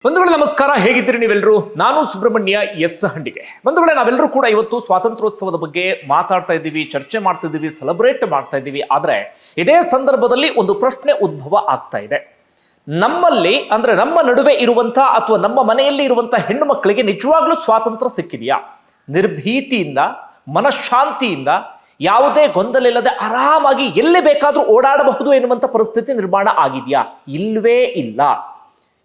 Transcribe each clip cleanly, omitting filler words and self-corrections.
ಬಂಧುಗಳೇ ನಮಸ್ಕಾರ, ಹೇಗಿದ್ದೀರಿ ನೀವೆಲ್ಲರೂ? ನಾನು ಸುಬ್ರಹ್ಮಣ್ಯ ಎಸ್ ಹಂಡಿಗೆ. ಬಂಧುಗಳೇ, ನಾವೆಲ್ಲರೂ ಕೂಡ ಇವತ್ತು ಸ್ವಾತಂತ್ರ್ಯೋತ್ಸವದ ಬಗ್ಗೆ ಮಾತಾಡ್ತಾ ಇದ್ದೀವಿ, ಚರ್ಚೆ ಮಾಡ್ತಾ ಇದ್ದೀವಿ, ಸೆಲೆಬ್ರೇಟ್ ಮಾಡ್ತಾ ಇದ್ದೀವಿ. ಆದರೆ ಇದೇ ಸಂದರ್ಭದಲ್ಲಿ ಒಂದು ಪ್ರಶ್ನೆ ಉದ್ಭವ ಆಗ್ತಾ ಇದೆ. ನಮ್ಮಲ್ಲಿ ಅಂದ್ರೆ ನಮ್ಮ ನಡುವೆ ಇರುವಂತ ಅಥವಾ ನಮ್ಮ ಮನೆಯಲ್ಲಿ ಇರುವಂತ ಹೆಣ್ಣು ಮಕ್ಕಳಿಗೆ ನಿಜವಾಗ್ಲೂ ಸ್ವಾತಂತ್ರ್ಯ ಸಿಕ್ಕಿದೆಯಾ? ನಿರ್ಭೀತಿಯಿಂದ, ಮನಃಶಾಂತಿಯಿಂದ, ಯಾವುದೇ ಗೊಂದಲ ಇಲ್ಲದೆ ಆರಾಮಾಗಿ ಎಲ್ಲಿ ಬೇಕಾದ್ರೂ ಓಡಾಡಬಹುದು ಎನ್ನುವಂತ ಪರಿಸ್ಥಿತಿ ನಿರ್ಮಾಣ ಆಗಿದೆಯಾ? ಇಲ್ವೇ ಇಲ್ಲ.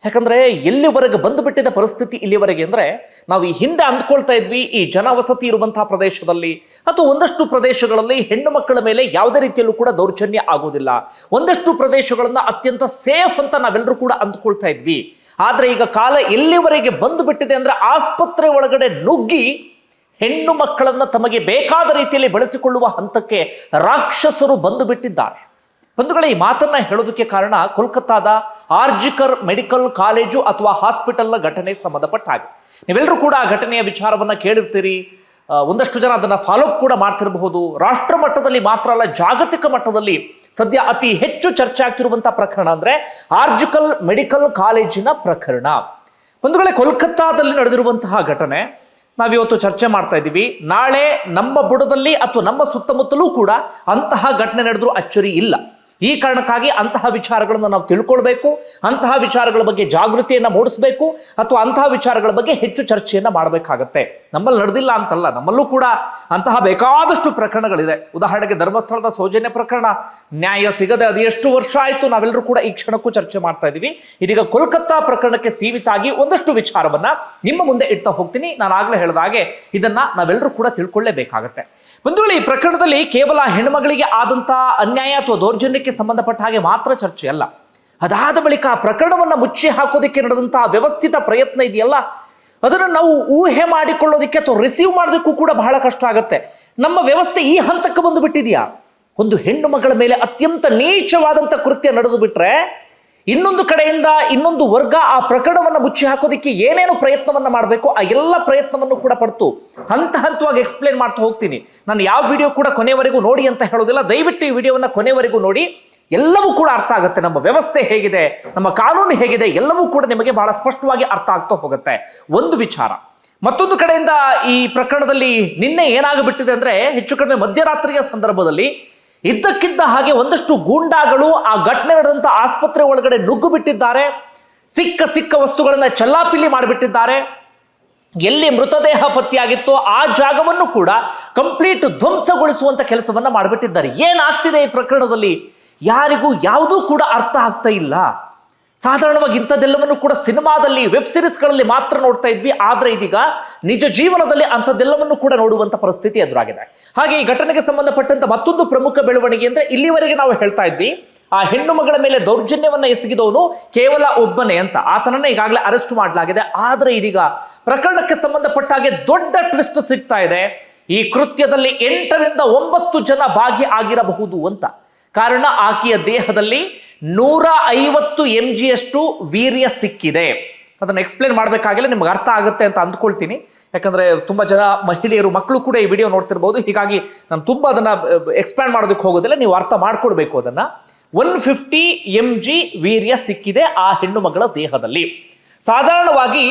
ಯಾಕಂದ್ರೆ ಎಲ್ಲಿವರೆಗೆ ಬಂದು ಬಿಟ್ಟಿದ್ದ ಪರಿಸ್ಥಿತಿ ಇಲ್ಲಿವರೆಗೆ ಅಂದ್ರೆ, ನಾವು ಈ ಹಿಂದೆ ಅಂದ್ಕೊಳ್ತಾ ಇದ್ವಿ ಈ ಜನವಸತಿ ಇರುವಂತಹ ಪ್ರದೇಶದಲ್ಲಿ ಅಥವಾ ಒಂದಷ್ಟು ಪ್ರದೇಶಗಳಲ್ಲಿ ಹೆಣ್ಣು ಮಕ್ಕಳ ಮೇಲೆ ಯಾವುದೇ ರೀತಿಯಲ್ಲೂ ಕೂಡ ದೌರ್ಜನ್ಯ ಆಗೋದಿಲ್ಲ, ಒಂದಷ್ಟು ಪ್ರದೇಶಗಳನ್ನ ಅತ್ಯಂತ ಸೇಫ್ ಅಂತ ನಾವೆಲ್ಲರೂ ಕೂಡ ಅಂದ್ಕೊಳ್ತಾ ಇದ್ವಿ. ಆದ್ರೆ ಈಗ ಕಾಲ ಎಲ್ಲಿವರೆಗೆ ಬಂದು ಬಿಟ್ಟಿದೆ ಅಂದ್ರೆ, ಆಸ್ಪತ್ರೆ ಒಳಗಡೆ ನುಗ್ಗಿ ಹೆಣ್ಣು ಮಕ್ಕಳನ್ನ ತಮಗೆ ಬೇಕಾದ ರೀತಿಯಲ್ಲಿ ಬಳಸಿಕೊಳ್ಳುವ ಹಂತಕ್ಕೆ ರಾಕ್ಷಸರು ಬಂದು ಬಿಟ್ಟಿದ್ದಾರೆ. ಬಂಧುಗಳೇ, ಈ ಮಾತನ್ನ ಹೇಳೋದಕ್ಕೆ ಕಾರಣ ಕೋಲ್ಕತ್ತಾದ ಆರ್ಜಿಕರ್ ಮೆಡಿಕಲ್ ಕಾಲೇಜು ಅಥವಾ ಹಾಸ್ಪಿಟಲ್ನ ಘಟನೆಗೆ ಸಂಬಂಧಪಟ್ಟ ಹಾಗೆ. ನೀವೆಲ್ಲರೂ ಕೂಡ ಆ ಘಟನೆಯ ವಿಚಾರವನ್ನ ಕೇಳಿರ್ತೀರಿ, ಒಂದಷ್ಟು ಜನ ಅದನ್ನ ಫಾಲೋಅಪ್ ಕೂಡ ಮಾಡ್ತಿರಬಹುದು. ರಾಷ್ಟ್ರ ಮಟ್ಟದಲ್ಲಿ ಮಾತ್ರ ಅಲ್ಲ, ಜಾಗತಿಕ ಮಟ್ಟದಲ್ಲಿ ಸದ್ಯ ಅತಿ ಹೆಚ್ಚು ಚರ್ಚೆ ಆಗ್ತಿರುವಂತಹ ಪ್ರಕರಣ ಅಂದ್ರೆ ಆರ್ಜಿಕಲ್ ಮೆಡಿಕಲ್ ಕಾಲೇಜಿನ ಪ್ರಕರಣ. ಬಂಧುಗಳೇ, ಕೋಲ್ಕತ್ತಾದಲ್ಲಿ ನಡೆದಿರುವಂತಹ ಘಟನೆ ನಾವಿವತ್ತು ಚರ್ಚೆ ಮಾಡ್ತಾ ಇದ್ದೀವಿ. ನಾಳೆ ನಮ್ಮ ಬುಡದಲ್ಲಿ ಅಥವಾ ನಮ್ಮ ಸುತ್ತಮುತ್ತಲೂ ಕೂಡ ಅಂತಹ ಘಟನೆ ನಡೆದರೂ ಅಚ್ಚರಿ ಇಲ್ಲ. ಈ ಕಾರಣಕ್ಕಾಗಿ ಅಂತಹ ವಿಚಾರಗಳನ್ನು ನಾವು ತಿಳ್ಕೊಳ್ಬೇಕು, ಅಂತಹ ವಿಚಾರಗಳ ಬಗ್ಗೆ ಜಾಗೃತಿಯನ್ನ ಮೂಡಿಸಬೇಕು, ಅಥವಾ ಅಂತಹ ವಿಚಾರಗಳ ಬಗ್ಗೆ ಹೆಚ್ಚು ಚರ್ಚೆಯನ್ನ ಮಾಡಬೇಕಾಗತ್ತೆ. ನಮ್ಮಲ್ಲಿ ನಡೆದಿಲ್ಲ ಅಂತಲ್ಲ, ನಮ್ಮಲ್ಲೂ ಕೂಡ ಅಂತಹ ಬೇಕಾದಷ್ಟು ಪ್ರಕರಣಗಳಿದೆ. ಉದಾಹರಣೆಗೆ ಧರ್ಮಸ್ಥಳದ ಸೌಜನ್ಯ ಪ್ರಕರಣ, ನ್ಯಾಯ ಸಿಗದೆ ಅದು ಎಷ್ಟು ವರ್ಷ ಆಯಿತು, ನಾವೆಲ್ಲರೂ ಕೂಡ ಈ ಕ್ಷಣಕ್ಕೂ ಚರ್ಚೆ ಮಾಡ್ತಾ ಇದ್ದೀವಿ. ಇದೀಗ ಕೋಲ್ಕತ್ತಾ ಪ್ರಕರಣಕ್ಕೆ ಸೀಮಿತ ಆಗಿ ಒಂದಷ್ಟು ವಿಚಾರವನ್ನ ನಿಮ್ಮ ಮುಂದೆ ಇಡ್ತಾ ಹೋಗ್ತೀನಿ. ನಾನು ಆಗ್ಲೇ ಹೇಳಿದ ಹಾಗೆ ಇದನ್ನ ನಾವೆಲ್ಲರೂ ಕೂಡ ತಿಳ್ಕೊಳ್ಳೇಬೇಕಾಗತ್ತೆ. ಬಂಧುಗಳೇ, ಈ ಪ್ರಕರಣದಲ್ಲಿ ಕೇವಲ ಹೆಣ್ಮಗಳಿಗೆ ಆದಂತ ಅನ್ಯಾಯ ಅಥವಾ ದೌರ್ಜನ್ಯಕ್ಕೆ ಸಂಬಂಧಪಟ್ಟ ಹಾಗೆ ಮಾತ್ರ ಚರ್ಚೆ ಅಲ್ಲ. ಅದಾದ ಬಳಿಕ ಆ ಪ್ರಕರಣವನ್ನ ಮುಚ್ಚಿ ಹಾಕೋದಕ್ಕೆ ನಡೆದಂತಹ ವ್ಯವಸ್ಥಿತ ಪ್ರಯತ್ನ ಇದೆಯಲ್ಲ, ಅದನ್ನು ನಾವು ಊಹೆ ಮಾಡಿಕೊಳ್ಳೋದಕ್ಕೆ ಅಥವಾ ರಿಸೀವ್ ಮಾಡೋದಕ್ಕೂ ಕೂಡ ಬಹಳ ಕಷ್ಟ ಆಗುತ್ತೆ. ನಮ್ಮ ವ್ಯವಸ್ಥೆ ಈ ಹಂತಕ್ಕೆ ಬಂದು ಬಿಟ್ಟಿದೆಯಾ? ಒಂದು ಹೆಣ್ಣು ಮಗಳ ಮೇಲೆ ಅತ್ಯಂತ ನೀಚವಾದಂತ ಕೃತ್ಯ ನಡೆದು ಬಿಟ್ರೆ, ಇನ್ನೊಂದು ಕಡೆಯಿಂದ ಇನ್ನೊಂದು ವರ್ಗ ಆ ಪ್ರಕರಣವನ್ನು ಮುಚ್ಚಿ ಹಾಕೋದಕ್ಕೆ ಏನೇನು ಪ್ರಯತ್ನವನ್ನ ಮಾಡಬೇಕು ಆ ಎಲ್ಲ ಪ್ರಯತ್ನವನ್ನು ಕೂಡ ಪಡ್ತು ಹಂತ ಹಂತವಾಗಿ ಎಕ್ಸ್ಪ್ಲೇನ್ ಮಾಡ್ತಾ ಹೋಗ್ತೀನಿ. ನಾನು ಯಾವ ವಿಡಿಯೋ ಕೂಡ ಕೊನೆವರೆಗೂ ನೋಡಿ ಅಂತ ಹೇಳೋದಿಲ್ಲ. ದಯವಿಟ್ಟು ಈ ವಿಡಿಯೋವನ್ನ ಕೊನೆವರೆಗೂ ನೋಡಿ, ಎಲ್ಲವೂ ಕೂಡ ಅರ್ಥ ಆಗುತ್ತೆ. ನಮ್ಮ ವ್ಯವಸ್ಥೆ ಹೇಗಿದೆ, ನಮ್ಮ ಕಾನೂನು ಹೇಗಿದೆ, ಎಲ್ಲವೂ ಕೂಡ ನಿಮಗೆ ಬಹಳ ಸ್ಪಷ್ಟವಾಗಿ ಅರ್ಥ ಆಗ್ತಾ ಹೋಗುತ್ತೆ. ಒಂದು ವಿಚಾರ. ಮತ್ತೊಂದು ಕಡೆಯಿಂದ ಈ ಪ್ರಕರಣದಲ್ಲಿ ನಿನ್ನೆ ಏನಾಗಬಿಟ್ಟಿದೆ ಅಂದ್ರೆ, ಹೆಚ್ಚು ಕಡಿಮೆ ಮಧ್ಯರಾತ್ರಿಯ ಸಂದರ್ಭದಲ್ಲಿ ಇದ್ದಕ್ಕಿದ್ದ ಹಾಗೆ ಒಂದಷ್ಟು ಗೂಂಡಾಗಳು ಆ ಘಟನೆ ನಡೆದಂತ ಆಸ್ಪತ್ರೆ ಒಳಗಡೆ ನುಗ್ಗು ಬಿಟ್ಟಿದ್ದಾರೆ. ಸಿಕ್ಕ ವಸ್ತುಗಳನ್ನ ಚಲ್ಲಾಪಿಲ್ಲಿ ಮಾಡಿಬಿಟ್ಟಿದ್ದಾರೆ. ಎಲ್ಲಿ ಮೃತದೇಹ ಪತ್ತೆಯಾಗಿತ್ತೋ ಆ ಜಾಗವನ್ನು ಕೂಡ ಕಂಪ್ಲೀಟ್ ಧ್ವಂಸಗೊಳಿಸುವಂತ ಕೆಲಸವನ್ನ ಮಾಡಿಬಿಟ್ಟಿದ್ದಾರೆ. ಏನಾಗ್ತಿದೆ ಈ ಪ್ರಕರಣದಲ್ಲಿ ಯಾರಿಗೂ ಯಾವುದೂ ಕೂಡ ಅರ್ಥ ಆಗ್ತಾ ಇಲ್ಲ. ಸಾಧಾರಣವಾಗಿ ಇಂಥದ್ದೆಲ್ಲವನ್ನು ಕೂಡ ಸಿನಿಮಾದಲ್ಲಿ, ವೆಬ್ ಸಿರೀಸ್ಗಳಲ್ಲಿ ಮಾತ್ರ ನೋಡ್ತಾ ಇದ್ವಿ. ಆದ್ರೆ ಇದೀಗ ನಿಜ ಜೀವನದಲ್ಲಿ ಅಂಥದ್ದೆಲ್ಲವನ್ನು ಕೂಡ ನೋಡುವಂತ ಪರಿಸ್ಥಿತಿ ಎದುರಾಗಿದೆ. ಹಾಗೆ ಈ ಘಟನೆಗೆ ಸಂಬಂಧಪಟ್ಟಂತ ಮತ್ತೊಂದು ಪ್ರಮುಖ ಬೆಳವಣಿಗೆ ಅಂದ್ರೆ, ಇಲ್ಲಿವರೆಗೆ ನಾವು ಹೇಳ್ತಾ ಇದ್ವಿ ಆ ಹೆಣ್ಣು ಮಗಳ ಮೇಲೆ ದೌರ್ಜನ್ಯವನ್ನ ಎಸಗಿದವನು ಕೇವಲ ಒಬ್ಬನೇ ಅಂತ. ಆತನನ್ನ ಈಗಾಗಲೇ ಅರೆಸ್ಟ್ ಮಾಡಲಾಗಿದೆ. ಆದ್ರೆ ಇದೀಗ ಪ್ರಕರಣಕ್ಕೆ ಸಂಬಂಧಪಟ್ಟ ಹಾಗೆ ದೊಡ್ಡ ಟ್ವಿಸ್ಟ್ ಸಿಗ್ತಾ ಇದೆ. ಈ ಕೃತ್ಯದಲ್ಲಿ 8 ರಿಂದ 9 ಜನ ಭಾಗಿ ಆಗಿರಬಹುದು ಅಂತ. ಕಾರಣ, ಆಕೆಯ ದೇಹದಲ್ಲಿ 150 mg ಅಷ್ಟು ವೀರ್ಯ ಸಿಕ್ಕಿದೆ. ಅದನ್ನು ಎಕ್ಸ್ಪ್ಲೇನ್ ಮಾಡಬೇಕಾಗಿಲ್ಲ, ನಿಮ್ಗೆ ಅರ್ಥ ಆಗುತ್ತೆ ಅಂತ ಅಂದ್ಕೊಳ್ತೀನಿ. ಯಾಕಂದ್ರೆ ತುಂಬಾ ಜನ ಮಹಿಳೆಯರು, ಮಕ್ಕಳು ಕೂಡ ಈ ವಿಡಿಯೋ ನೋಡ್ತಿರ್ಬೋದು. ಹೀಗಾಗಿ ನಾನು ತುಂಬಾ ಅದನ್ನ ಎಕ್ಸ್ಪ್ಲೇನ್ ಮಾಡೋದಕ್ಕೆ ಹೋಗೋದಿಲ್ಲ, ನೀವು ಅರ್ಥ ಮಾಡ್ಕೊಳ್ಬೇಕು ಅದನ್ನ. 150 mg ವೀರ್ಯ ಸಿಕ್ಕಿದೆ ಆ ಹೆಣ್ಣು ಮಗಳ ದೇಹದಲ್ಲಿ. ಸಾಧಾರಣವಾಗಿ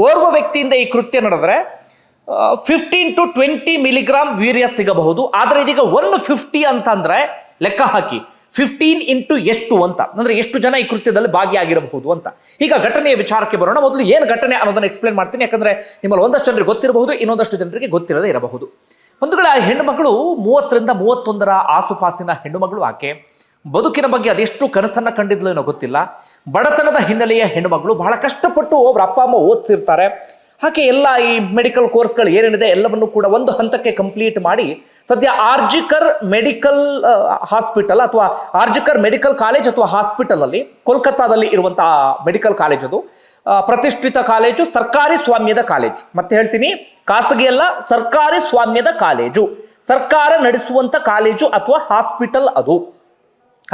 ಓರ್ವ ವ್ಯಕ್ತಿಯಿಂದ ಈ ಕೃತ್ಯ ನಡೆದ್ರೆ 15 to 20 ಮಿಲಿಗ್ರಾಮ್ ವೀರ್ಯ ಸಿಗಬಹುದು. ಆದ್ರೆ ಇದೀಗ 150 ಅಂತಂದ್ರೆ ಲೆಕ್ಕ ಹಾಕಿ, 15 ಇಂಟು ಎಷ್ಟು ಅಂತ ಅಂದ್ರೆ ಎಷ್ಟು ಜನ ಈ ಕೃತ್ಯದಲ್ಲಿ ಭಾಗಿಯಾಗಿರಬಹುದು ಅಂತ. ಈಗ ಘಟನೆಯ ವಿಚಾರಕ್ಕೆ ಬರೋಣ. ಮೊದಲು ಏನು ಘಟನೆ ಅನ್ನೋದನ್ನ ಎಕ್ಸ್ಪ್ಲೇನ್ ಮಾಡ್ತೀನಿ. ಯಾಕಂದ್ರೆ ನಿಮ್ಮಲ್ಲಿ ಒಂದಷ್ಟು ಜನರಿಗೆ ಗೊತ್ತಿರಬಹುದು, ಇನ್ನೊಂದಷ್ಟು ಜನರಿಗೆ ಗೊತ್ತಿರದೇ ಇರಬಹುದು. ಬಂಧುಗಳ, ಹೆಣ್ಣು ಮಗಳು 30 ರಿಂದ 31 ಆಸುಪಾಸಿನ ಹೆಣ್ಣು ಮಗಳು ಆಕೆ. ಬದುಕಿನ ಬಗ್ಗೆ ಅದೆಷ್ಟು ಕನಸನ್ನ ಕಂಡಿದ್ಲು ಏನೋ ಗೊತ್ತಿಲ್ಲ. ಬಡತನದ ಹಿನ್ನೆಲೆಯ ಹೆಣ್ಣು ಮಗಳು, ಬಹಳ ಕಷ್ಟಪಟ್ಟು ಅವ್ರ ಅಪ್ಪ ಅಮ್ಮ ಓದಿಸಿರ್ತಾರೆ. ಹಾಗೆ ಎಲ್ಲ ಈ ಮೆಡಿಕಲ್ ಕೋರ್ಸ್ಗಳು ಏನೇನಿದೆ ಎಲ್ಲವನ್ನು ಕೂಡ ಒಂದು ಹಂತಕ್ಕೆ ಕಂಪ್ಲೀಟ್ ಮಾಡಿ ಸದ್ಯ ಆರ್ಜಿಕರ್ ಮೆಡಿಕಲ್ ಹಾಸ್ಪಿಟಲ್ ಅಥವಾ ಆರ್ಜಿಕರ್ ಮೆಡಿಕಲ್ ಕಾಲೇಜ್ ಅಥವಾ ಹಾಸ್ಪಿಟಲ್ ಅಲ್ಲಿ, ಕೋಲ್ಕತ್ತಾದಲ್ಲಿ ಇರುವಂತಹ ಮೆಡಿಕಲ್ ಕಾಲೇಜ್ ಅದು ಪ್ರತಿಷ್ಠಿತ ಕಾಲೇಜು, ಸರ್ಕಾರಿ ಸ್ವಾಮ್ಯದ ಕಾಲೇಜು. ಮತ್ತೆ ಹೇಳ್ತೀನಿ, ಖಾಸಗಿ ಅಲ್ಲ, ಸರ್ಕಾರಿ ಸ್ವಾಮ್ಯದ ಕಾಲೇಜು, ಸರ್ಕಾರ ನಡೆಸುವಂತ ಕಾಲೇಜು ಅಥವಾ ಹಾಸ್ಪಿಟಲ್ ಅದು.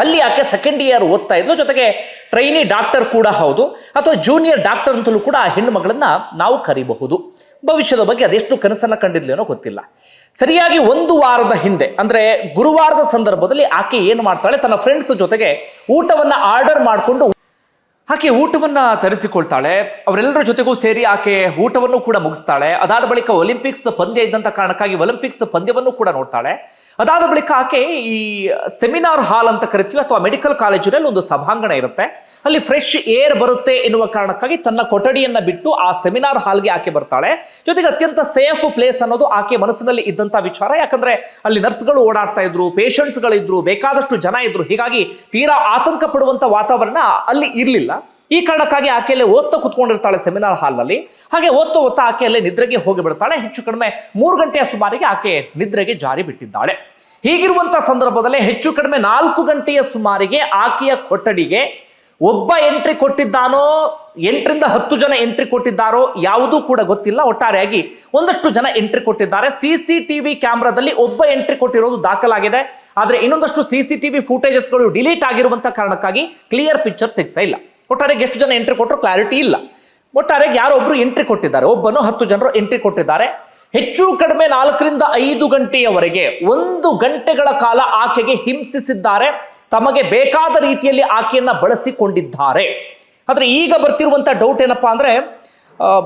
ಅಲ್ಲಿ ಆಕೆ ಸೆಕೆಂಡ್ ಇಯರ್ ಓದ್ತಾ ಇದ್ಲು, ಜೊತೆಗೆ ಟ್ರೈನಿ ಡಾಕ್ಟರ್ ಕೂಡ ಹೌದು, ಅಥವಾ ಜೂನಿಯರ್ ಡಾಕ್ಟರ್ ಅಂತಲೂ ಕೂಡ ಆ ಹೆಣ್ಣು ಮಗಳನ್ನ ನಾವು ಕರಿಬಹುದು. ಭವಿಷ್ಯದ ಬಗ್ಗೆ ಅದೆಷ್ಟು ಕನಸನ್ನ ಕಂಡಿದ್ಲೇನೋ ಗೊತ್ತಿಲ್ಲ. ಸರಿಯಾಗಿ 1 ವಾರದ ಹಿಂದೆ ಅಂದ್ರೆ ಗುರುವಾರದ ಸಂದರ್ಭದಲ್ಲಿ ಆಕೆ ಏನು ಮಾಡ್ತಾಳೆ, ತನ್ನ ಫ್ರೆಂಡ್ಸ್ ಜೊತೆಗೆ ಊಟವನ್ನ ಆರ್ಡರ್ ಮಾಡಿಕೊಂಡು ಆಕೆ ಊಟವನ್ನ ತರಿಸಿಕೊಳ್ತಾಳೆ. ಅವರೆಲ್ಲರ ಜೊತೆಗೂ ಸೇರಿ ಆಕೆ ಊಟವನ್ನು ಕೂಡ ಮುಗಿಸ್ತಾಳೆ. ಅದಾದ ಬಳಿಕ ಒಲಿಂಪಿಕ್ಸ್ ಪಂದ್ಯ ಇದ್ದಂತ ಕಾರಣಕ್ಕಾಗಿ ಒಲಿಂಪಿಕ್ಸ್ ಪಂದ್ಯವನ್ನು ಕೂಡ ನೋಡ್ತಾಳೆ. ಅದಾದ ಬಳಿಕ ಆಕೆ ಈ ಸೆಮಿನಾರ್ ಹಾಲ್ ಅಂತ ಕರಿತೀವಿ ಅಥವಾ ಮೆಡಿಕಲ್ ಕಾಲೇಜಿನಲ್ಲಿ ಒಂದು ಸಭಾಂಗಣ ಇರುತ್ತೆ, ಅಲ್ಲಿ ಫ್ರೆಶ್ ಏರ್ ಬರುತ್ತೆ ಎನ್ನುವ ಕಾರಣಕ್ಕಾಗಿ ತನ್ನ ಕೊಠಡಿಯನ್ನ ಬಿಟ್ಟು ಆ ಸೆಮಿನಾರ್ ಹಾಲ್ಗೆ ಆಕೆ ಬರ್ತಾಳೆ. ಜೊತೆಗೆ ಅತ್ಯಂತ ಸೇಫ್ ಪ್ಲೇಸ್ ಅನ್ನೋದು ಆಕೆ ಮನಸ್ಸಿನಲ್ಲಿ ಇದ್ದಂತ ವಿಚಾರ. ಯಾಕಂದ್ರೆ ಅಲ್ಲಿ ನರ್ಸ್ಗಳು ಓಡಾಡ್ತಾ ಇದ್ರು, ಪೇಷಂಟ್ಸ್ಗಳಿದ್ರು, ಬೇಕಾದಷ್ಟು ಜನ ಇದ್ರು. ಹೀಗಾಗಿ ತೀರಾ ಆತಂಕ ಪಡುವಂತ ವಾತಾವರಣ ಅಲ್ಲಿ ಇರಲಿಲ್ಲ. ಈ ಕಾರಣಕ್ಕಾಗಿ ಆಕೆಯಲ್ಲೇ ಓದ್ತಾ ಕುತ್ಕೊಂಡಿರ್ತಾಳೆ ಸೆಮಿನಾರ್ ಹಾಲ್ನಲ್ಲಿ. ಹಾಗೆ ಓದ್ತಾ ಆಕೆಯಲ್ಲೇ ನಿದ್ರೆಗೆ ಹೋಗಿ ಬಿಡ್ತಾಳೆ. ಹೆಚ್ಚು ಕಡಿಮೆ 3 ಗಂಟೆಯ ಸುಮಾರಿಗೆ ಆಕೆ ನಿದ್ರೆಗೆ ಜಾರಿ ಬಿಟ್ಟಿದ್ದಾಳೆ. ಹೀಗಿರುವಂತ ಸಂದರ್ಭದಲ್ಲೇ ಹೆಚ್ಚು ಕಡಿಮೆ 4 ಗಂಟೆಯ ಸುಮಾರಿಗೆ ಆಕೆಯ ಕೊಠಡಿಗೆ ಒಬ್ಬ ಎಂಟ್ರಿ ಕೊಟ್ಟಿದ್ದಾನೋ, 8ರಿಂದ 10 ಜನ ಎಂಟ್ರಿ ಕೊಟ್ಟಿದ್ದಾರೋ ಯಾವುದೂ ಕೂಡ ಗೊತ್ತಿಲ್ಲ. ಒಟ್ಟಾರೆಯಾಗಿ ಒಂದಷ್ಟು ಜನ ಎಂಟ್ರಿ ಕೊಟ್ಟಿದ್ದಾರೆ. ಸಿಸಿಟಿವಿ ಕ್ಯಾಮ್ರಾದಲ್ಲಿ ಒಬ್ಬ ಎಂಟ್ರಿ ಕೊಟ್ಟಿರೋದು ದಾಖಲಾಗಿದೆ. ಆದ್ರೆ ಇನ್ನೊಂದಷ್ಟು ಸಿಸಿಟಿವಿ ಫುಟೇಜಸ್ಗಳು ಡಿಲೀಟ್ ಆಗಿರುವಂತ ಕಾರಣಕ್ಕಾಗಿ ಕ್ಲಿಯರ್ ಪಿಕ್ಚರ್ ಸಿಗ್ತಾ ಇಲ್ಲ. ಒಟ್ಟಾರೆಗೆ ಎಷ್ಟು ಜನ ಎಂಟ್ರಿ ಕೊಟ್ಟರು ಕ್ಲಾರಿಟಿ ಇಲ್ಲ. ಒಟ್ಟಾರೆಗೆ ಯಾರೊಬ್ರು ಎಂಟ್ರಿ ಕೊಟ್ಟಿದ್ದಾರೆ, ಒಬ್ಬನು 10 ಜನರು ಎಂಟ್ರಿ ಕೊಟ್ಟಿದ್ದಾರೆ. ಹೆಚ್ಚು ಕಡಿಮೆ 4ರಿಂದ 5 ಗಂಟೆಯವರೆಗೆ 1 ಗಂಟೆಗಳ ಕಾಲ ಆಕೆಗೆ ಹಿಂಸಿಸಿದ್ದಾರೆ. ತಮಗೆ ಬೇಕಾದ ರೀತಿಯಲ್ಲಿ ಆಕೆಯನ್ನ ಬಳಸಿಕೊಂಡಿದ್ದಾರೆ. ಆದ್ರೆ ಈಗ ಬರ್ತಿರುವಂತ ಡೌಟ್ ಏನಪ್ಪಾ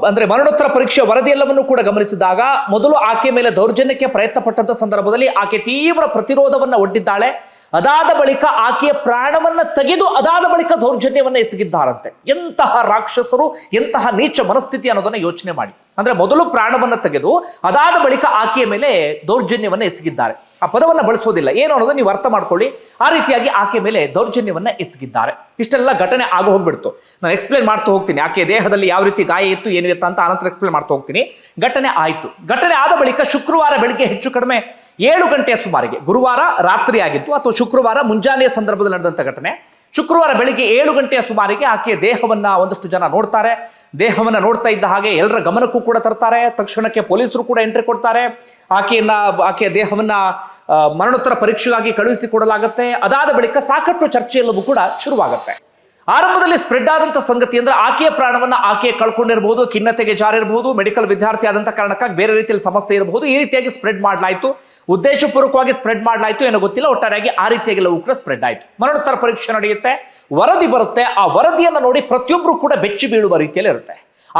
ಅಂದ್ರೆ ಮರಣೋತ್ತರ ಪರೀಕ್ಷೆ ವರದಿಯೆಲ್ಲವನ್ನು ಕೂಡ ಗಮನಿಸಿದಾಗ ಮೊದಲು ಆಕೆ ಮೇಲೆ ದೌರ್ಜನ್ಯಕ್ಕೆ ಪ್ರಯತ್ನ ಪಟ್ಟಂತ ಸಂದರ್ಭದಲ್ಲಿ ಆಕೆ ತೀವ್ರ ಪ್ರತಿರೋಧವನ್ನ ಒಡ್ಡಿದ್ದಾಳೆ. ಅದಾದ ಬಳಿಕ ಆಕೆಯ ಪ್ರಾಣವನ್ನ ತೆಗೆದು ಅದಾದ ಬಳಿಕ ದೌರ್ಜನ್ಯವನ್ನ ಎಸಗಿದ್ದಾರಂತೆ. ಎಂತಹ ರಾಕ್ಷಸರು, ಎಂತಹ ನೀಚ ಮನಸ್ಥಿತಿ ಅನ್ನೋದನ್ನ ಯೋಚನೆ ಮಾಡಿ. ಅಂದ್ರೆ ಮೊದಲು ಪ್ರಾಣವನ್ನ ತೆಗೆದು ಅದಾದ ಬಳಿಕ ಆಕೆಯ ಮೇಲೆ ದೌರ್ಜನ್ಯವನ್ನ ಎಸಗಿದ್ದಾರೆ. ಆ ಪದವನ್ನ ಬಳಸೋದಿಲ್ಲ, ಏನು ಅನ್ನೋದು ನೀವು ಅರ್ಥ ಮಾಡ್ಕೊಳ್ಳಿ. ಆ ರೀತಿಯಾಗಿ ಆಕೆ ಮೇಲೆ ದೌರ್ಜನ್ಯವನ್ನ ಎಸಗಿದ್ದಾರೆ. ಇಷ್ಟೆಲ್ಲ ಘಟನೆ ಆಗ ಹೋಗ್ಬಿಡ್ತು. ನಾನು ಎಕ್ಸ್ಪ್ಲೇನ್ ಮಾಡ್ತಾ ಹೋಗ್ತೀನಿ ಆಕೆ ದೇಹದಲ್ಲಿ ಯಾವ ರೀತಿ ಗಾಯ ಇತ್ತು, ಏನು ಇತ್ತು ಅಂತ ಆನಂತರ ಎಕ್ಸ್ಪ್ಲೇನ್ ಮಾಡ್ತಾ ಹೋಗ್ತೀನಿ. ಘಟನೆ ಆಯ್ತು. ಘಟನೆ ಆದ ಬಳಿಕ ಶುಕ್ರವಾರ ಬೆಳಿಗ್ಗೆ ಹೆಚ್ಚು ಕಡಿಮೆ 7 ಗಂಟೆಯ ಸುಮಾರಿಗೆ, ಗುರುವಾರ ರಾತ್ರಿ ಆಗಿತ್ತು ಅಥವಾ ಶುಕ್ರವಾರ ಮುಂಜಾನೆಯ ಸಂದರ್ಭದಲ್ಲಿ ನಡೆದಂತ ಘಟನೆ. ಶುಕ್ರವಾರ ಬೆಳಿಗ್ಗೆ 7 ಗಂಟೆಯ ಸುಮಾರಿಗೆ ಆಕೆಯ ದೇಹವನ್ನ ಒಂದಷ್ಟು ಜನ ನೋಡ್ತಾರೆ. ದೇಹವನ್ನ ನೋಡ್ತಾ ಇದ್ದ ಹಾಗೆ ಎಲ್ಲರ ಗಮನಕ್ಕೂ ಕೂಡ ತರ್ತಾರೆ. ತಕ್ಷಣಕ್ಕೆ ಪೊಲೀಸರು ಕೂಡ ಎಂಟ್ರಿ ಕೊಡ್ತಾರೆ. ಆಕೆಯ ದೇಹವನ್ನ ಮರಣೋತ್ತರ ಪರೀಕ್ಷೆಗಾಗಿ ಕಳುಹಿಸಿಕೊಡಲಾಗುತ್ತೆ. ಅದಾದ ಬಳಿಕ ಸಾಕಷ್ಟು ಚರ್ಚೆಯೆಲ್ಲವೂ ಕೂಡ ಶುರುವಾಗುತ್ತೆ. ಆರಂಭದಲ್ಲಿ ಸ್ಪ್ರೆಡ್ ಆದಂತ ಸಂಗತಿ ಅಂದ್ರೆ ಆಕೆಯ ಪ್ರಾಣವನ್ನ ಆಕೆ ಕಳ್ಕೊಂಡಿರಬಹುದು, ಖಿನ್ನತೆಗೆ ಜಾರಿರಬಹುದು, ಮೆಡಿಕಲ್ ವಿದ್ಯಾರ್ಥಿ ಆದಂತ ಕಾರಣಕ್ಕಾಗಿ ಬೇರೆ ರೀತಿಯಲ್ಲಿ ಸಮಸ್ಯೆ ಇರಬಹುದು. ಈ ರೀತಿಯಾಗಿ ಸ್ಪ್ರೆಡ್ ಮಾಡಲಾಯಿತು, ಉದ್ದೇಶಪೂರ್ವಕವಾಗಿ ಸ್ಪ್ರೆಡ್ ಮಾಡಲಾಯಿತು ಏನೋ ಗೊತ್ತಿಲ್ಲ. ಒಟ್ಟಾರೆಯಾಗಿ ಆ ರೀತಿಯಾಗೆಲ್ಲವೂ ಕೂಡ ಸ್ಪ್ರೆಡ್ ಆಯಿತು. ಮರಣೋತ್ತರ ಪರೀಕ್ಷೆ ನಡೆಯುತ್ತೆ, ವರದಿ ಬರುತ್ತೆ. ಆ ವರದಿಯನ್ನು ನೋಡಿ ಪ್ರತಿಯೊಬ್ಬರು ಕೂಡ ಬೆಚ್ಚಿ ಬೀಳುವ ರೀತಿಯಲ್ಲಿ ಇರುತ್ತೆ.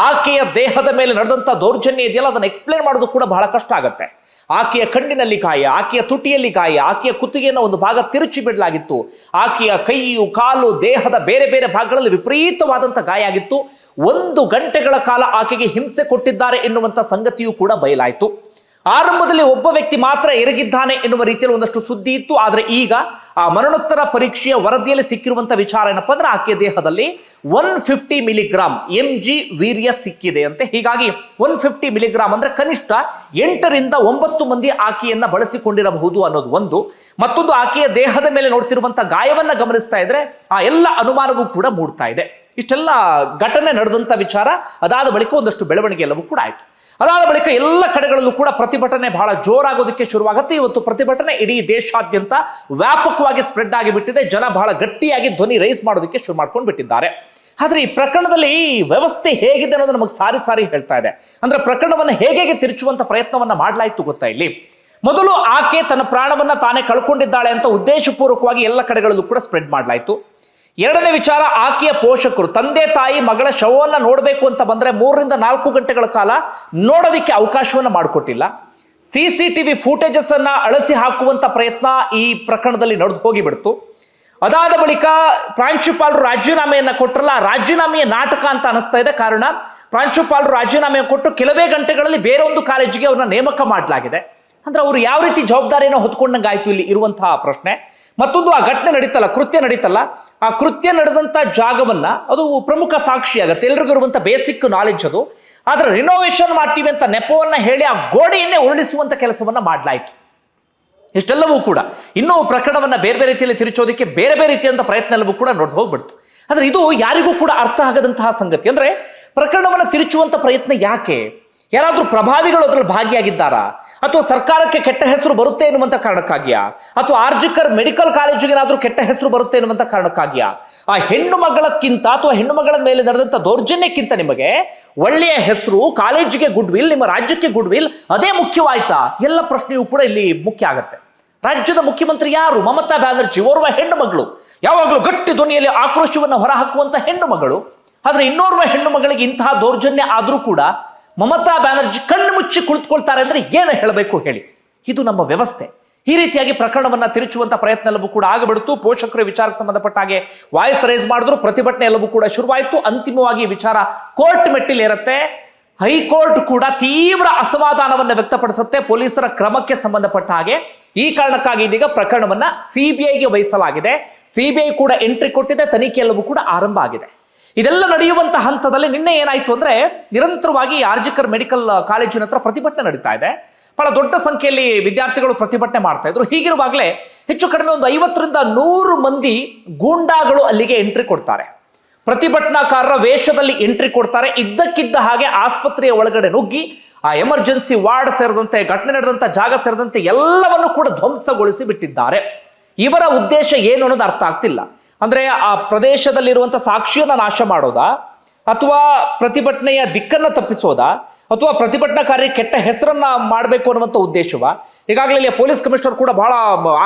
ಆಕೆಯ ದೇಹದ ಮೇಲೆ ನಡೆದಂತ ದೌರ್ಜನ್ಯ ಇದೆಯಲ್ಲ, ಅದನ್ನು ಎಕ್ಸ್ಪ್ಲೇನ್ ಮಾಡೋದು ಕೂಡ ಬಹಳ ಕಷ್ಟ ಆಗುತ್ತೆ. ಆಕೆಯ ಕಣ್ಣಿನಲ್ಲಿ ಗಾಯ, ಆಕೆಯ ತುಟಿಯಲ್ಲಿ ಗಾಯ, ಆಕೆಯ ಕುತ್ತಿಗೆಯನ್ನು ಒಂದು ಭಾಗ ತಿರುಚಿ ಬಿಡಲಾಗಿತ್ತು. ಆಕೆಯ ಕೈಯು, ಕಾಲು, ದೇಹದ ಬೇರೆ ಬೇರೆ ಭಾಗಗಳಲ್ಲಿ ವಿಪರೀತವಾದಂಥ ಗಾಯ ಆಗಿತ್ತು. 1 ಗಂಟೆಗಳ ಕಾಲ ಆಕೆಗೆ ಹಿಂಸೆ ಕೊಟ್ಟಿದ್ದಾರೆ ಎನ್ನುವಂಥ ಸಂಗತಿಯೂ ಕೂಡ ಬಯಲಾಯಿತು. ಆರಂಭದಲ್ಲಿ ಒಬ್ಬ ವ್ಯಕ್ತಿ ಮಾತ್ರ ಎರಗಿದ್ದಾನೆ ಎನ್ನುವ ರೀತಿಯಲ್ಲಿ ಒಂದಷ್ಟು ಸುದ್ದಿ ಇತ್ತು. ಆದರೆ ಈಗ ಆ ಮರಣೋತ್ತರ ಪರೀಕ್ಷೆಯ ವರದಿಯಲ್ಲಿ ಸಿಕ್ಕಿರುವಂತ ವಿಚಾರ ಏನಪ್ಪಾ ಅಂದ್ರೆ ಆಕೆಯ ದೇಹದಲ್ಲಿ 150 ಮಿಲಿಗ್ರಾಂ mg ವೀರ್ಯ ಸಿಕ್ಕಿದೆ ಅಂತೆ. ಹೀಗಾಗಿ 150 ಮಿಲಿಗ್ರಾಂ ಅಂದ್ರೆ ಕನಿಷ್ಠ 8ರಿಂದ 9 ಮಂದಿ ಆಕೆಯನ್ನ ಬಳಸಿಕೊಂಡಿರಬಹುದು ಅನ್ನೋದು ಒಂದು. ಮತ್ತೊಂದು, ಆಕೆಯ ದೇಹದ ಮೇಲೆ ನೋಡ್ತಿರುವಂತ ಗಾಯವನ್ನ ಗಮನಿಸ್ತಾ ಇದ್ರೆ ಆ ಎಲ್ಲ ಅನುಮಾನವೂ ಕೂಡ ಮೂಡ್ತಾ ಇದೆ. ಇಷ್ಟೆಲ್ಲ ಘಟನೆ ನಡೆದಂತ ವಿಚಾರ. ಅದಾದ ಬಳಿಕ ಒಂದಷ್ಟು ಬೆಳವಣಿಗೆ ಎಲ್ಲವೂ ಕೂಡ ಆಯ್ತು. ಅದಾದ ಬಳಿಕ ಎಲ್ಲ ಕಡೆಗಳಲ್ಲೂ ಕೂಡ ಪ್ರತಿಭಟನೆ ಬಹಳ ಜೋರಾಗೋದಕ್ಕೆ ಶುರುವಾಗುತ್ತೆ. ಇವತ್ತು ಪ್ರತಿಭಟನೆ ಇಡೀ ದೇಶಾದ್ಯಂತ ವ್ಯಾಪಕವಾಗಿ ಸ್ಪ್ರೆಡ್ ಆಗಿಬಿಟ್ಟಿದೆ. ಜನ ಬಹಳ ಗಟ್ಟಿಯಾಗಿ ಧ್ವನಿ ರೈಸ್ ಮಾಡೋದಕ್ಕೆ ಶುರು ಮಾಡ್ಕೊಂಡು ಬಿಟ್ಟಿದ್ದಾರೆ. ಆದ್ರೆ ಈ ಪ್ರಕರಣದಲ್ಲಿ ಈ ವ್ಯವಸ್ಥೆ ಹೇಗಿದೆ ಅನ್ನೋದು ನಮಗೆ ಸಾರಿ ಸಾರಿ ಹೇಳ್ತಾ ಇದೆ. ಅಂದ್ರೆ ಪ್ರಕರಣವನ್ನು ಹೇಗೆ ತಿರುಚುವಂತ ಪ್ರಯತ್ನವನ್ನ ಮಾಡಲಾಯಿತು ಗೊತ್ತಾ. ಇಲ್ಲಿ ಮೊದಲು ಆಕೆ ತನ್ನ ಪ್ರಾಣವನ್ನ ತಾನೇ ಕಳ್ಕೊಂಡಿದ್ದಾಳೆ ಅಂತ ಉದ್ದೇಶಪೂರ್ವಕವಾಗಿ ಎಲ್ಲ ಕಡೆಗಳಲ್ಲೂ ಕೂಡ ಸ್ಪ್ರೆಡ್ ಮಾಡಲಾಯಿತು. ಎರಡನೇ ವಿಚಾರ, ಆಕೆಯ ಪೋಷಕರು, ತಂದೆ ತಾಯಿ ಮಗಳ ಶವವನ್ನ ನೋಡಬೇಕು ಅಂತ ಬಂದ್ರೆ 3ರಿಂದ 4 ಗಂಟೆಗಳ ಕಾಲ ನೋಡೋದಕ್ಕೆ ಅವಕಾಶವನ್ನ ಮಾಡಿಕೊಟ್ಟಿಲ್ಲ. ಸಿಸಿಟಿವಿ ಫುಟೇಜಸ್ ಅನ್ನ ಅಳಿಸಿ ಹಾಕುವಂತ ಪ್ರಯತ್ನ ಈ ಪ್ರಕರಣದಲ್ಲಿ ನಡೆದು ಹೋಗಿಬಿಡ್ತು. ಅದಾದ ಬಳಿಕ ಪ್ರಾಂಶುಪಾಲರು ರಾಜೀನಾಮೆಯನ್ನ ಕೊಟ್ಟರಲ್ಲ, ರಾಜೀನಾಮೆಯ ನಾಟಕ ಅಂತ ಅನಿಸ್ತಾ ಇದೆ. ಕಾರಣ ಪ್ರಾಂಶುಪಾಲರು ರಾಜೀನಾಮೆ ಕೊಟ್ಟು ಕೆಲವೇ ಗಂಟೆಗಳಲ್ಲಿ ಬೇರೆ ಒಂದು ಕಾಲೇಜಿಗೆ ಅವ್ರನ್ನ ನೇಮಕ ಮಾಡಲಾಗಿದೆ. ಅಂದ್ರೆ ಅವರು ಯಾವ ರೀತಿ ಜವಾಬ್ದಾರಿಯನ್ನು ಹೊತ್ಕೊಂಡಂಗೆ ಆಯ್ತು ಇಲ್ಲಿ ಇರುವಂತಹ ಪ್ರಶ್ನೆ. ಮತ್ತೊಂದು, ಆ ಘಟನೆ ನಡೀತಲ್ಲ, ಕೃತ್ಯ ನಡೀತಲ್ಲ, ಆ ಕೃತ್ಯ ನಡೆದಂತ ಜಾಗವನ್ನ ಅದು ಪ್ರಮುಖ ಸಾಕ್ಷಿ ಆಗುತ್ತೆ. ಎಲ್ರಿಗೂ ಇರುವಂತ ಬೇಸಿಕ್ ನಾಲೆಡ್ಜ್ ಅದು. ಆದ್ರೆ ರಿನೋವೇಷನ್ ಮಾಡ್ತೀವಿ ಅಂತ ನೆಪವನ್ನ ಹೇಳಿ ಆ ಗೋಡೆಯನ್ನೇ ಉರುಳಿಸುವಂತ ಕೆಲಸವನ್ನ ಮಾಡಲಾಯಿತು. ಇಷ್ಟೆಲ್ಲವೂ ಕೂಡ ಇನ್ನೂ ಪ್ರಕರಣವನ್ನ ಬೇರೆ ಬೇರೆ ರೀತಿಯಲ್ಲಿ ತಿರುಚೋದಕ್ಕೆ ಬೇರೆ ಬೇರೆ ರೀತಿಯಂತ ಪ್ರಯತ್ನ ಎಲ್ಲವೂ ಕೂಡ ನೋಡ್ದು ಹೋಗ್ಬಿಡ್ತು. ಆದ್ರೆ ಇದು ಯಾರಿಗೂ ಕೂಡ ಅರ್ಥ ಆಗದಂತಹ ಸಂಗತಿ. ಅಂದ್ರೆ ಪ್ರಕರಣವನ್ನ ತಿರುಚುವಂತ ಪ್ರಯತ್ನ ಯಾಕೆ? ಯಾರಾದ್ರೂ ಪ್ರಭಾವಿಗಳು ಅದರಲ್ಲಿ ಭಾಗಿಯಾಗಿದ್ದಾರಾ? ಅಥವಾ ಸರ್ಕಾರಕ್ಕೆ ಕೆಟ್ಟ ಹೆಸರು ಬರುತ್ತೆ ಎನ್ನುವಂತ ಕಾರಣಕ್ಕಾಗಿಯಾ? ಅಥವಾ ಆರ್ಜಿಕರ್ ಮೆಡಿಕಲ್ ಕಾಲೇಜಿಗೆ ಏನಾದ್ರೂ ಕೆಟ್ಟ ಹೆಸರು ಬರುತ್ತೆ ಎನ್ನುವಂತ ಕಾರಣಕ್ಕಾಗಿಯಾ? ಆ ಹೆಣ್ಣು ಮಗಳಕ್ಕಿಂತ ಅಥವಾ ಹೆಣ್ಣು ಮಗಳ ಮೇಲೆ ನಡೆದಂತ ದೌರ್ಜನ್ಯಕ್ಕಿಂತ ನಿಮಗೆ ಒಳ್ಳೆಯ ಹೆಸರು, ಕಾಲೇಜಿಗೆ ಗುಡ್ ವಿಲ್, ನಿಮ್ಮ ರಾಜ್ಯಕ್ಕೆ ಗುಡ್ ವಿಲ್ ಅದೇ ಮುಖ್ಯವಾಯ್ತಾ? ಎಲ್ಲ ಪ್ರಶ್ನೆಯೂ ಕೂಡ ಇಲ್ಲಿ ಮುಖ್ಯ ಆಗತ್ತೆ. ರಾಜ್ಯದ ಮುಖ್ಯಮಂತ್ರಿ ಯಾರು? ಮಮತಾ ಬ್ಯಾನರ್ಜಿ, ಓರ್ವ ಹೆಣ್ಣು ಮಗಳು, ಯಾವಾಗಲೂ ಗಟ್ಟಿ ಧ್ವನಿಯಲ್ಲಿ ಆಕ್ರೋಶವನ್ನು ಹೊರಹಾಕುವಂತ ಹೆಣ್ಣು ಮಗಳು. ಆದ್ರೆ ಇನ್ನೋರ್ವ ಹೆಣ್ಣು ಮಗಳಿಗೆ ಇಂತಹ ದೌರ್ಜನ್ಯ ಆದ್ರೂ ಕೂಡ ಮಮತಾ ಬ್ಯಾನರ್ಜಿ ಕಣ್ಣು ಮುಚ್ಚಿ ಕುಳಿತುಕೊಳ್ತಾರೆ ಅಂದ್ರೆ ಏನು ಹೇಳಬೇಕು ಹೇಳಿ? ಇದು ನಮ್ಮ ವ್ಯವಸ್ಥೆ. ಈ ರೀತಿಯಾಗಿ ಪ್ರಕರಣವನ್ನ ತಿರುಚುವಂತ ಪ್ರಯತ್ನ ಎಲ್ಲವೂ ಕೂಡ ಆಗಬಿಡ್ತು. ಪೋಷಕರು ವಿಚಾರಕ್ಕೆ ಸಂಬಂಧಪಟ್ಟ ಹಾಗೆ ವಾಯ್ಸ್ ರೈಸ್ ಮಾಡಿದ್ರು, ಪ್ರತಿಭಟನೆ ಎಲ್ಲವೂ ಕೂಡ ಶುರುವಾಯಿತು. ಅಂತಿಮವಾಗಿ ವಿಚಾರ ಕೋರ್ಟ್ ಮೆಟ್ಟಿಲೇರುತ್ತೆ. ಹೈಕೋರ್ಟ್ ಕೂಡ ತೀವ್ರ ಅಸಮಾಧಾನವನ್ನು ವ್ಯಕ್ತಪಡಿಸುತ್ತೆ ಪೊಲೀಸರ ಕ್ರಮಕ್ಕೆ ಸಂಬಂಧಪಟ್ಟ ಹಾಗೆ. ಈ ಕಾರಣಕ್ಕಾಗಿ ಇದೀಗ ಪ್ರಕರಣವನ್ನ ಸಿಬಿಐಗೆ ವಹಿಸಲಾಗಿದೆ. ಸಿಬಿಐ ಕೂಡ ಎಂಟ್ರಿ ಕೊಟ್ಟಿದೆ, ತನಿಖೆ ಎಲ್ಲವೂ ಕೂಡ ಆರಂಭ ಆಗಿದೆ. ಇದೆಲ್ಲ ನಡೆಯುವಂತ ಹಂತದಲ್ಲಿ ನಿನ್ನೆ ಏನಾಯ್ತು ಅಂದ್ರೆ, ನಿರಂತರವಾಗಿ ಆರ್ಜಿಕರ್ ಮೆಡಿಕಲ್ ಕಾಲೇಜಿನ ಹತ್ರ ಪ್ರತಿಭಟನೆ ನಡೀತಾ ಇದೆ. ಬಹಳ ದೊಡ್ಡ ಸಂಖ್ಯೆಯಲ್ಲಿ ವಿದ್ಯಾರ್ಥಿಗಳು ಪ್ರತಿಭಟನೆ ಮಾಡ್ತಾ ಇದ್ರು. ಹೀಗಿರುವಾಗಲೇ ಹೆಚ್ಚು ಕಡಿಮೆ ಒಂದು 50ರಿಂದ 100 ಮಂದಿ ಗೂಂಡಾಗಳು ಅಲ್ಲಿಗೆ ಎಂಟ್ರಿ ಕೊಡ್ತಾರೆ. ಪ್ರತಿಭಟನಾಕಾರರ ವೇಷದಲ್ಲಿ ಎಂಟ್ರಿ ಕೊಡ್ತಾರೆ. ಇದ್ದಕ್ಕಿದ್ದ ಹಾಗೆ ಆಸ್ಪತ್ರೆಯ ಒಳಗಡೆ ನುಗ್ಗಿ ಆ ಎಮರ್ಜೆನ್ಸಿ ವಾರ್ಡ್ ಸೇರಿದಂತೆ, ಘಟನೆ ನಡೆದಂತ ಜಾಗ ಸೇರಿದಂತೆ ಎಲ್ಲವನ್ನು ಕೂಡ ಧ್ವಂಸಗೊಳಿಸಿ ಬಿಟ್ಟಿದ್ದಾರೆ. ಇವರ ಉದ್ದೇಶ ಏನು ಅನ್ನೋದು ಅರ್ಥ ಆಗ್ತಿಲ್ಲ. ಅಂದ್ರೆ ಆ ಪ್ರದೇಶದಲ್ಲಿರುವಂತ ಸಾಕ್ಷಿಯನ್ನ ನಾಶ ಮಾಡೋದಾ, ಅಥವಾ ಪ್ರತಿಭಟನೆಯ ದಿಕ್ಕನ್ನು ತಪ್ಪಿಸೋದಾ, ಅಥವಾ ಪ್ರತಿಭಟನಾಕಾರಿ ಕೆಟ್ಟ ಹೆಸರನ್ನ ಮಾಡಬೇಕು ಅನ್ನುವಂಥ ಉದ್ದೇಶವ? ಈಗಾಗಲೇ ಪೊಲೀಸ್ ಕಮಿಷನರ್ ಕೂಡ ಬಹಳ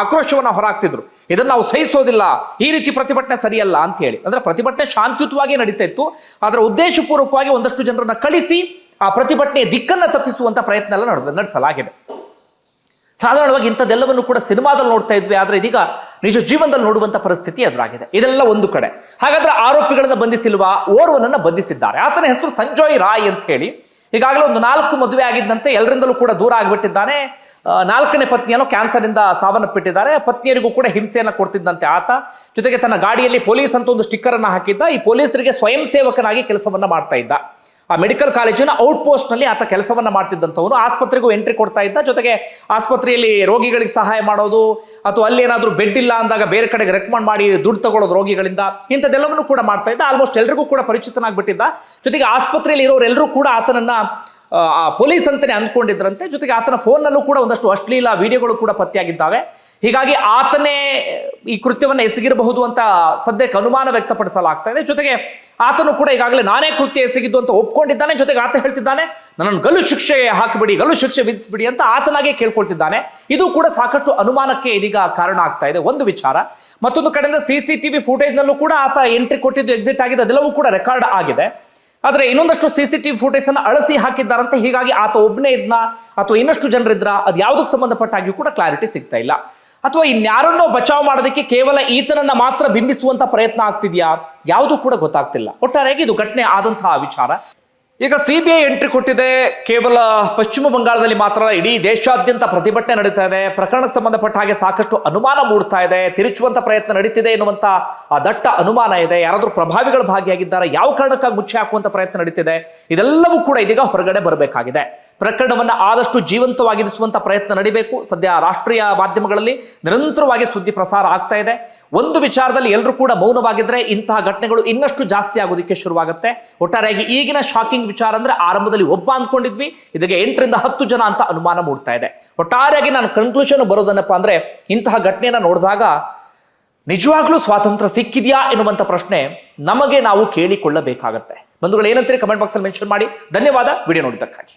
ಆಕ್ರೋಶವನ್ನ ಹೊರಹಾಕ್ತಿದ್ರು. ಇದನ್ನ ನಾವು ಸಹಿಸೋದಿಲ್ಲ, ಈ ರೀತಿ ಪ್ರತಿಭಟನೆ ಸರಿಯಲ್ಲ ಅಂತ ಹೇಳಿ. ಅಂದ್ರೆ ಪ್ರತಿಭಟನೆ ಶಾಂತಿಯುತವಾಗಿ ನಡೀತಾ ಇತ್ತು. ಆದ್ರೆ ಉದ್ದೇಶಪೂರ್ವಕವಾಗಿ ಒಂದಷ್ಟು ಜನರನ್ನ ಕಳಿಸಿ ಆ ಪ್ರತಿಭಟನೆಯ ದಿಕ್ಕನ್ನ ತಪ್ಪಿಸುವಂತ ಪ್ರಯತ್ನ ಎಲ್ಲ ನಡೆಸಲಾಗಿದೆ. ಸಾಧಾರಣವಾಗಿ ಇಂಥದ್ದೆಲ್ಲವನ್ನು ಕೂಡ ಸಿನಿಮಾದಲ್ಲಿ ನೋಡ್ತಾ ಇದ್ವಿ, ಆದ್ರೆ ಇದೀಗ ನಿಜ ಜೀವನದಲ್ಲಿ ನೋಡುವಂತ ಪರಿಸ್ಥಿತಿ ಎದುರಾಗಿದೆ. ಇದೆಲ್ಲ ಒಂದು ಕಡೆ. ಹಾಗಾದ್ರೆ ಆರೋಪಿಗಳನ್ನ ಬಂಧಿಸಿಲ್ವಾ? ಓರ್ವನನ್ನ ಬಂಧಿಸಿದ್ದಾರೆ. ಆತನ ಹೆಸರು ಸಂಜಯ್ ರಾಯ್ ಅಂತ ಹೇಳಿ. ಈಗಾಗಲೇ ಒಂದು 4 ಮದುವೆ ಆಗಿದ್ದಂತೆ, ಎಲ್ಲರಿಂದಲೂ ಕೂಡ ದೂರ ಆಗಿಬಿಟ್ಟಿದ್ದಾನೆ. 4ನೇ ಪತ್ನಿಯನ್ನು ಕ್ಯಾನ್ಸರ್ ಇಂದ ಸಾವನ್ನಪ್ಪಿಟ್ಟಿದ್ದಾರೆ. ಪತ್ನಿಯರಿಗೂ ಕೂಡ ಹಿಂಸೆಯನ್ನ ಕೊಡ್ತಿದ್ದಂತೆ ಆತ. ಜೊತೆಗೆ ತನ್ನ ಗಾಡಿಯಲ್ಲಿ ಪೊಲೀಸ್ ಅಂತ ಒಂದು ಸ್ಟಿಕ್ಕರ್ ಅನ್ನ ಹಾಕಿದ್ದ. ಈ ಪೊಲೀಸರಿಗೆ ಸ್ವಯಂ ಸೇವಕನಾಗಿ ಕೆಲಸವನ್ನ ಮಾಡ್ತಾ ಇದ್ದ. ಆ ಮೆಡಿಕಲ್ ಕಾಲೇಜಿನ ಔಟ್ ಪೋಸ್ಟ್ ನಲ್ಲಿ ಆತ ಕೆಲಸವನ್ನ ಮಾಡ್ತಿದ್ದಂಥವನು. ಆಸ್ಪತ್ರೆಗೂ ಎಂಟ್ರಿ ಕೊಡ್ತಾ ಇದ್ದ. ಜೊತೆಗೆ ಆಸ್ಪತ್ರೆಯಲ್ಲಿ ರೋಗಿಗಳಿಗೆ ಸಹಾಯ ಮಾಡೋದು, ಅಥವಾ ಅಲ್ಲಿ ಏನಾದ್ರೂ ಬೆಡ್ ಇಲ್ಲ ಅಂದಾಗ ಬೇರೆ ಕಡೆಗೆ ರೆಕಮೆಂಡ್ ಮಾಡಿ ದುಡ್ಡು ತಗೊಳ್ಳೋದು ರೋಗಿಗಳಿಂದ, ಇಂಥದ್ದೆಲ್ಲವನ್ನು ಕೂಡ ಮಾಡ್ತಾ ಇದ್ದ. ಆಲ್ಮೋಸ್ಟ್ ಎಲ್ರಿಗೂ ಕೂಡ ಪರಿಚಿತನಾಗ್ಬಿಟ್ಟಿದ್ದ. ಜೊತೆಗೆ ಆಸ್ಪತ್ರೆಯಲ್ಲಿ ಇರೋರೆಲ್ಲರೂ ಕೂಡ ಆತನನ್ನ ಪೊಲೀಸ್ ಅಂತಾನೆ ಅಂದ್ಕೊಂಡಿದ್ರಂತೆ. ಜೊತೆಗೆ ಆತನ ಫೋನ್ನಲ್ಲೂ ಕೂಡ ಒಂದಷ್ಟು ಅಶ್ಲೀಲ ವಿಡಿಯೋಗಳು ಕೂಡ ಪತ್ತೆಯಾಗಿದ್ದಾವೆ. ಹೀಗಾಗಿ ಆತನೇ ಈ ಕೃತ್ಯವನ್ನು ಎಸಗಿರಬಹುದು ಅಂತ ಸದ್ಯಕ್ಕೆ ಅನುಮಾನ ವ್ಯಕ್ತಪಡಿಸಲಾಗ್ತಾ ಇದೆ. ಜೊತೆಗೆ ಆತನು ಕೂಡ ಈಗಾಗಲೇ ನಾನೇ ಕೃತ್ಯ ಎಸಗಿದ್ದು ಅಂತ ಒಪ್ಕೊಂಡಿದ್ದಾನೆ. ಜೊತೆಗೆ ಆತ ಹೇಳ್ತಿದ್ದಾನೆ, ನನ್ನನ್ನು ಗಲ್ಲು ಶಿಕ್ಷೆ ಹಾಕಿಬಿಡಿ, ಗಲ್ಲು ಶಿಕ್ಷೆ ವಿಧಿಸ್ಬಿಡಿ ಅಂತ ಆತನಾಗೆ ಕೇಳ್ಕೊಳ್ತಿದ್ದಾನೆ. ಇದು ಕೂಡ ಸಾಕಷ್ಟು ಅನುಮಾನಕ್ಕೆ ಇದೀಗ ಕಾರಣ ಆಗ್ತಾ ಇದೆ. ಒಂದು ವಿಚಾರ. ಮತ್ತೊಂದು ಕಡೆಯಿಂದ CCTV ಫುಟೇಜ್ ನಲ್ಲೂ ಕೂಡ ಆತ ಎಂಟ್ರಿ ಕೊಟ್ಟಿದ್ದು, ಎಕ್ಸಿಟ್ ಆಗಿದೆ, ಅದೆಲ್ಲವೂ ಕೂಡ ರೆಕಾರ್ಡ್ ಆಗಿದೆ. ಆದ್ರೆ ಇನ್ನೊಂದಷ್ಟು CCTV ಫುಟೇಜ್ ಅನ್ನ ಅಳಿಸಿ ಹಾಕಿದ್ದಾರಂತೆ. ಹೀಗಾಗಿ ಆತ ಒಬ್ಬನೇ ಇದ್ನ ಅಥವಾ ಇನ್ನಷ್ಟು ಜನರಿದ್ರ, ಅದು ಯಾವುದಕ್ಕೆ ಸಂಬಂಧಪಟ್ಟಾಗಿಯೂ ಕೂಡ ಕ್ಲಾರಿಟಿ ಸಿಗ್ತಾ ಇಲ್ಲ. ಅಥವಾ ಇನ್ಯಾರನ್ನೋ ಬಚಾವ್ ಮಾಡೋದಕ್ಕೆ ಕೇವಲ ಈತನನ್ನ ಮಾತ್ರ ಬಿಂಬಿಸುವಂತ ಪ್ರಯತ್ನ ಆಗ್ತಿದ್ಯಾ? ಯಾವುದು ಕೂಡ ಗೊತ್ತಾಗ್ತಿಲ್ಲ. ಒಟ್ಟಾರೆಯಾಗಿ ಇದು ಘಟನೆ ಆದಂತಹ ವಿಚಾರ. ಈಗ ಸಿಬಿಐ ಎಂಟ್ರಿ ಕೊಟ್ಟಿದೆ. ಕೇವಲ ಪಶ್ಚಿಮ ಬಂಗಾಳದಲ್ಲಿ ಮಾತ್ರ ಇಡೀ ದೇಶಾದ್ಯಂತ ಪ್ರತಿಭಟನೆ ನಡೀತಾ ಇದೆ. ಪ್ರಕರಣಕ್ಕೆ ಸಂಬಂಧಪಟ್ಟ ಹಾಗೆ ಸಾಕಷ್ಟು ಅನುಮಾನ ಮೂಡ್ತಾ ಇದೆ. ತಿರುಚುವಂತ ಪ್ರಯತ್ನ ನಡೀತಿದೆ ಎನ್ನುವಂತ ಆ ದಟ್ಟ ಅನುಮಾನ ಇದೆ. ಯಾರಾದ್ರೂ ಪ್ರಭಾವಿಗಳು ಭಾಗಿಯಾಗಿದ್ದಾರೆ, ಯಾವ ಕಾರಣಕ್ಕಾಗಿ ಮುಚ್ಚಿ ಹಾಕುವಂತ ಪ್ರಯತ್ನ ನಡೀತಿದೆ, ಇದೆಲ್ಲವೂ ಕೂಡ ಇದೀಗ ಹೊರಗಡೆ ಬರಬೇಕಾಗಿದೆ. ಪ್ರಕರಣವನ್ನ ಆದಷ್ಟು ಜೀವಂತವಾಗಿರಿಸುವಂತ ಪ್ರಯತ್ನ ನಡಿಬೇಕು. ಸದ್ಯ ರಾಷ್ಟ್ರೀಯ ಮಾಧ್ಯಮಗಳಲ್ಲಿ ನಿರಂತರವಾಗಿ ಸುದ್ದಿ ಪ್ರಸಾರ ಆಗ್ತಾ ಇದೆ. ಒಂದು ವಿಚಾರದಲ್ಲಿ ಎಲ್ಲರೂ ಕೂಡ ಮೌನವಾಗಿದ್ರೆ ಇಂತಹ ಘಟನೆಗಳು ಇನ್ನಷ್ಟು ಜಾಸ್ತಿ ಆಗೋದಕ್ಕೆ ಶುರುವಾಗುತ್ತೆ. ಒಟ್ಟಾರೆಯಾಗಿ ಈಗಿನ ಶಾಕಿಂಗ್ ವಿಚಾರ ಅಂದ್ರೆ, ಆರಂಭದಲ್ಲಿ ಒಬ್ಬ ಅಂದ್ಕೊಂಡಿದ್ವಿ, ಇದಕ್ಕೆ 8ರಿಂದ 10 ಜನ ಅಂತ ಅನುಮಾನ ಮೂಡ್ತಾ ಇದೆ. ಒಟ್ಟಾರೆಯಾಗಿ ನಾನು ಕನ್ಕ್ಲೂಷನ್ ಬರೋದನ್ನಪ್ಪ ಅಂದ್ರೆ, ಇಂತಹ ಘಟನೆಯನ್ನ ನೋಡಿದಾಗ ನಿಜವಾಗ್ಲೂ ಸ್ವಾತಂತ್ರ್ಯ ಸಿಕ್ಕಿದ್ಯಾ ಎನ್ನುವಂತ ಪ್ರಶ್ನೆ ನಮಗೆ ನಾವು ಕೇಳಿಕೊಳ್ಳಬೇಕಾಗತ್ತೆ. ಬಂಧುಗಳು, ಏನಂತೀರಿ? ಕಮೆಂಟ್ ಬಾಕ್ಸ್ ಅಲ್ಲಿ ಮೆನ್ಷನ್ ಮಾಡಿ. ಧನ್ಯವಾದ ವಿಡಿಯೋ ನೋಡಿದ್ದಕ್ಕಾಗಿ.